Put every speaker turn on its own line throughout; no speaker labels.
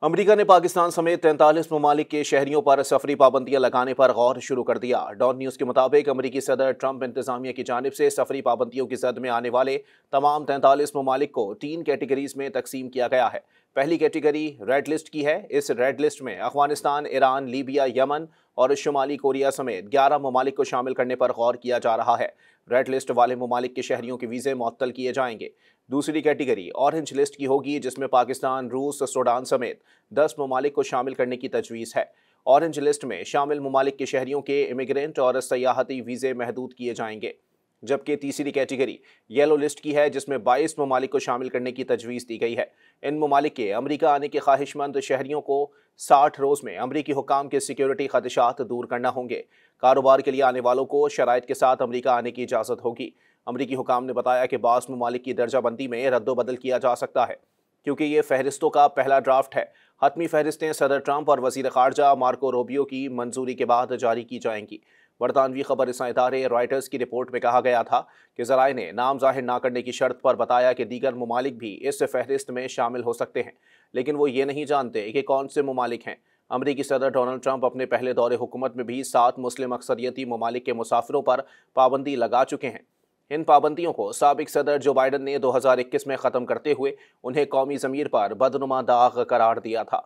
America ने पाकिस्तान समेत 43 ममालिक के शहरियों पर सफरी पाबंदियां लगाने पर गौर शुरू कर दिया। डॉन न्यूज के मुताबिक अमेरिकी सदर ट्रंप इंतजामिया की जानिब से सफरी पाबंदियों की जद में आने वाले तमाम 43 ममालिक को 3 कैटेगरीज में तकसीम किया गया है। पहली कैटेगरी रेड लिस्ट की है। इस रेड लिस्ट में अफगानिस्तान, ईरान, लीबिया, यमन और शुमाली कोरिया समेत 11 ममालिक को शामिल करने पर गौर किया जा रहा है। रेड लिस्ट वाले ममालिक के शहरियों के वीज़े मुअत्तल किए जाएंगे। दूसरी कैटेगरी ऑरेंज लिस्ट की होगी, जिसमें पाकिस्तान, रूस, सूडान समेत 10 ममालिक को शामिल करने की तजवीज़ है। ऑरेंज लिस्ट में शामिल ममालिक के शहरियों के इमिग्रेंट और सयाहती वीज़े महदूद किए जाएंगे। जबकि तीसरी कैटेगरी येलो लिस्ट की है, जिसमें 22 ममालिक को शामिल करने की तजवीज़ दी गई है। इन ममालिक के अमरीका आने के ख्वाहिशमंद शहरियों को 60 रोज़ में अमरीकी हुकाम के सिक्योरिटी खदशात दूर करना होंगे। कारोबार के लिए आने वालों को शराइत के साथ अमरीका आने की इजाज़त होगी। अमरीकी हुकाम ने बताया कि बाज़ ममालिक की दर्जाबंदी में रद्दोबदल किया जा सकता है, क्योंकि ये फहरिस्तों का पहला ड्राफ्ट है। हतमी फहरिस्तें सदर ट्रंप और वज़ीर ख़ारजा मार्को रूबियो की मंजूरी के बाद जारी की जाएंगी। बरतानवी खबर रसां इदारे रॉयटर्स की रिपोर्ट में कहा गया था कि ज़राए ने नाम ज़ाहिर न करने की शर्त पर बताया कि दीगर ममालिक भी इस फहरिस्त में शामिल हो सकते हैं, लेकिन वो ये नहीं जानते कि कौन से ममालिक हैं। अमरीकी सदर डोनाल्ड ट्रंप अपने पहले दौरे हुकूमत में भी 7 मुस्लिम अक्सरियती ममालिक के मुसाफिरों पर पाबंदी लगा चुके हैं। इन पाबंदियों को साबिक सदर जो बाइडन ने 2021 में ख़त्म करते हुए उन्हें कौमी ज़मीर पर बदनुमा दाग करार दिया था।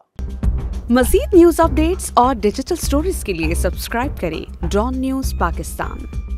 मज़ीद न्यूज़ अपडेट्स और डिजिटल स्टोरीज के लिए सब्सक्राइब करें डॉन न्यूज़ पाकिस्तान।